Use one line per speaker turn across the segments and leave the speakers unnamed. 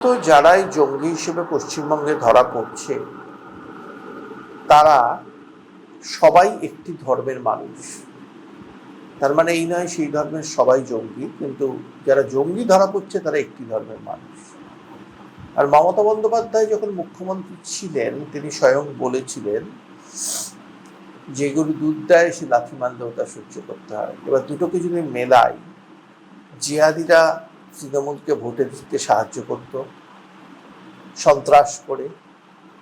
তো যারাই জঙ্গি হিসেবে পশ্চিমবঙ্গে ধরা পড়ছে তারা সবাই একটি ধর্মের মানুষ। তার মানে এই নয় সেই ধর্মের সবাই জঙ্গি, কিন্তু যারা জঙ্গি ধরা পড়ছে তারা একটি ধর্মের মানুষ। আর মমতা বন্দ্যোপাধ্যায় যখন মুখ্যমন্ত্রী ছিলেন তিনি স্বয়ং বলেছিলেন যে গরু দুধ দেয় সে লাথি মারলেও তা সহ্য করতে হয়। এবার দুটোকে যদি মেলাই, জিহাদিরা তৃণমূলকে ভোটে দিতে সাহায্য করত, সন্ত্রাস করে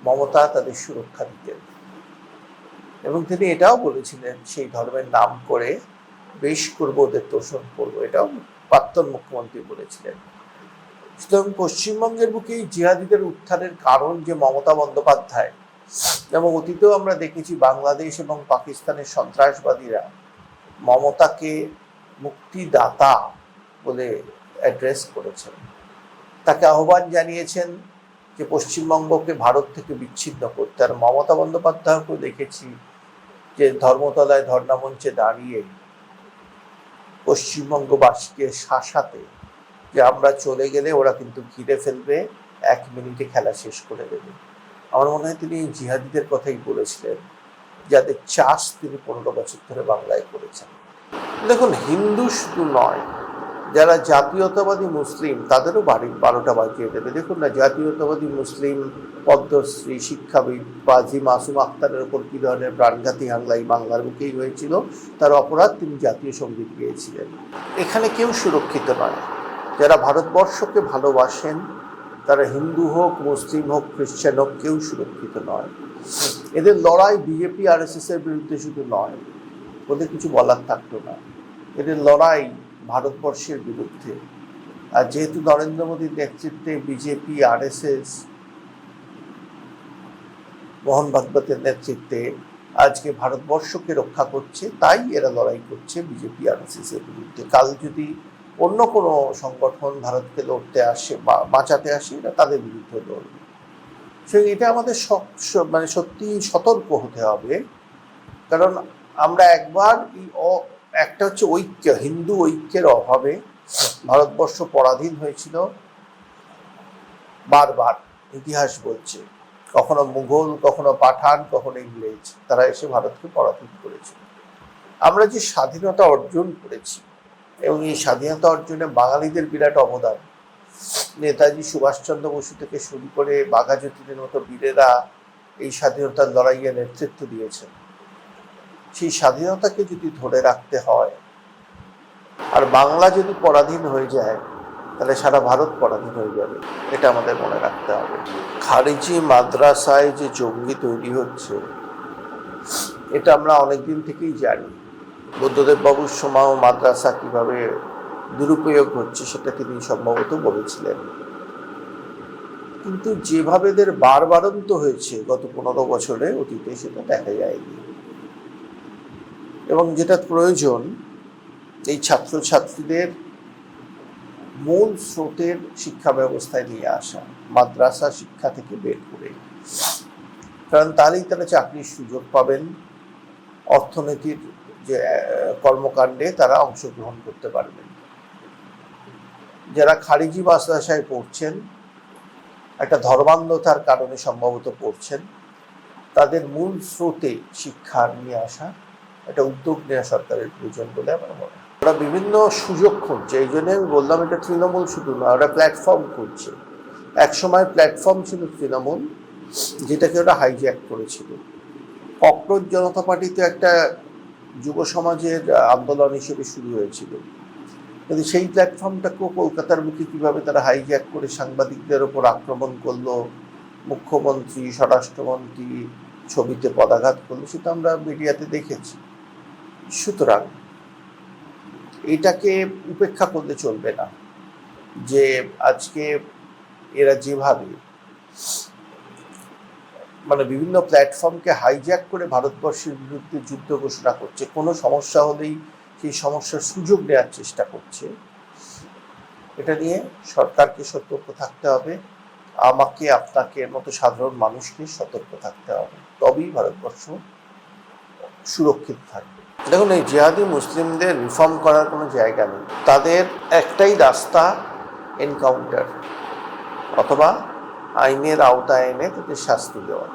মমতা তাদের সুরক্ষা দিতেন। এবং তিনি এটাও বলেছিলেন সেই ধর্মের নাম করে বেশ করবো, ওদের তোষণ করবো, এটাও প্রাক্তন মুখ্যমন্ত্রী বলেছিলেন। সুতরাং পশ্চিমবঙ্গের বুকে জিহাদিদের উত্থানের কারণ যে মমতা বন্দ্যোপাধ্যায়, এবং অতীতেও আমরা দেখেছি বাংলাদেশ এবং পাকিস্তানের সন্ত্রাসবাদীরা মমতাকে মুক্তিদাতা বলে অ্যাড্রেস করেছেন, তাকে আহ্বান জানিয়েছেন যে পশ্চিমবঙ্গকে ভারত থেকে বিচ্ছিন্ন করতে। আর মমতা বন্দ্যোপাধ্যায়কেও দেখেছি যে ধর্মতলায় ধর্ণামঞ্চে দাঁড়িয়ে পশ্চিমবঙ্গবাসীকে শাসাতে যে আমরা চলে গেলে ওরা কিন্তু ঘিরে ফেলবে, 1 মিনিটে খেলা শেষ করে দেবে। আমার মনে হয় তিনি জিহাদিদের কথাই বলেছিলেন, যাদের চাষ তিনি 15 বছর ধরে বাংলায় করেছেন। দেখুন, হিন্দু শুধু নয়, যারা জাতীয়তাবাদী মুসলিম তাদেরও বাড়ির 12টা বাজিয়ে দেবে। দেখুন না, জাতীয়তাবাদী মুসলিম পদ্মশ্রী শিক্ষাবিদ বাজি মাসুম আক্তারের ওপর কী ধরনের প্রাণঘাতী হামলা এই বাংলার বুকেই হয়েছিল। তার অপরাধ তিনি জাতীয় সঙ্গীত গেয়েছিলেন। এখানে কেউ সুরক্ষিত নয়। যারা ভারতবর্ষকে ভালোবাসেন তারা হিন্দু হোক, মুসলিম হোক, খ্রিশ্চান হোক, কেউ সুরক্ষিত নয়। এদের লড়াই বিজেপি RSS এর বিরুদ্ধে শুধু নয়, ওদের কিছু বলার থাকতো না, এদের লড়াই ভারতবর্ষের বিরুদ্ধে। আর যেহেতু নরেন্দ্র মোদীর নেতৃত্বে বিজেপি RSS, মোহন ভাগবতের নেতৃত্বে আজকে ভারতবর্ষকে রক্ষা করছে, তাই এরা লড়াই করছে বিজেপি RSS এর বিরুদ্ধে। কাল যদি অন্য কোনো সংগঠন ভারতকে লড়তে আসে বা বাঁচাতে আসে, এটা তাদের বিরুদ্ধে লড়বে। সেই এটা আমাদের সত্যি সতর্ক হতে হবে। কারণ আমরা একবার একটা হচ্ছে ঐক্য, হিন্দু ঐক্যের অভাবে ভারতবর্ষ পরাধীন হয়েছিল। বারবার ইতিহাস বলছে, কখনো মুঘল, কখনো পাঠান, কখনো ইংরেজ, তারা এসে ভারতকে পরাধীন করেছিল। আমরা যে স্বাধীনতা অর্জন করেছি এবং এই স্বাধীনতা অর্জনে বাঙালিদের বিরাট অবদান, নেতাজি সুভাষচন্দ্র বসু থেকে শুরু করে বাঘা যতীনের মতো বীরেরা এই স্বাধীনতার লড়াইয়ে নেতৃত্ব দিয়েছেন। সেই স্বাধীনতাকে যদি ধরে রাখতে হয়, আর বাংলা যদি পরাধীন হয়ে যায় তাহলে সারা ভারত পরাধীন হয়ে যাবে, এটা আমাদের মনে রাখতে হবে। খারিজি মাদ্রাসায় যে জঙ্গি তৈরি হচ্ছে এটা আমরা অনেকদিন থেকেই জানি। বুদ্ধদেব বাবুর সময় মাদ্রাসা কিভাবে দুরুপয়োগ হচ্ছে সেটা তিনি সম্ভবত বলেছিলেন, কিন্তু যেভাবে এদের বারবারন্ত হয়েছে গত 15 বছরে অতীতে সেটা দেখা যায়নি। এবং যেটা প্রয়োজন, এই ছাত্রছাত্রীদের মূল স্রোতের শিক্ষা ব্যবস্থায় নিয়ে আসা, মাদ্রাসা শিক্ষা থেকে বের করে, কারণ তাহলেই তারা চাকরির সুযোগ পাবেন, অর্থনীতির যে কর্মকাণ্ডে তারা অংশগ্রহণ করতে পারবেন। যারা খারিজি মাদ্রাসায় পড়ছেন, একটা ধর্মান্ধতার কারণে সম্ভবত পড়ছেন, তাদের মূল স্রোতে শিক্ষা নিয়ে আসা একটা উদ্যোগ নেওয়া সরকারের প্রয়োজন বলে আমার মনে হয়। ওরা বিভিন্ন সুযোগ খুঁজছে, এই জন্য আমি বললাম এটা তৃণমূল শুধু নয়, ওরা প্ল্যাটফর্ম খুঁজছে। একসময় প্ল্যাটফর্ম ছিল তৃণমূল, যেটাকে ওরা হাইজ্যাক করেছিল। ককরোচ জনতা পার্টি তো একটা যুব সমাজের আন্দোলন হিসেবে শুরু হয়েছিল, কিন্তু সেই প্ল্যাটফর্মটাকেও কলকাতার মুখে কীভাবে তারা হাইজ্যাক করে সাংবাদিকদের ওপর আক্রমণ করলো, মুখ্যমন্ত্রী, স্বরাষ্ট্রমন্ত্রী ছবিতে পদাঘাত করলো, সেটা আমরা মিডিয়াতে দেখেছি। সুতরাং এটাকে উপেক্ষা করলে চলবে না যে আজকে এরা যেভাবে বিভিন্ন প্ল্যাটফর্মকে হাইজ্যাক করে ভারতবর্ষের বিরুদ্ধে যুদ্ধ ঘোষণা করছে, কোনো সমস্যা হলেই সেই সমস্যার সুযোগ নেওয়ার চেষ্টা করছে। এটা নিয়ে সরকারকে সতর্ক থাকতে হবে, আমাকে আপনাকে মতো সাধারণ মানুষকে সতর্ক থাকতে হবে, তবেই ভারতবর্ষ সুরক্ষিত থাকবে। দেখুন, এই জিহাদি মুসলিমদের রিফর্ম করার কোনো জায়গা নেই, তাদের একটাই রাস্তা, এনকাউন্টার। অথবা আইনের আওতায় এনে তাদের শাস্তি দেওয়া।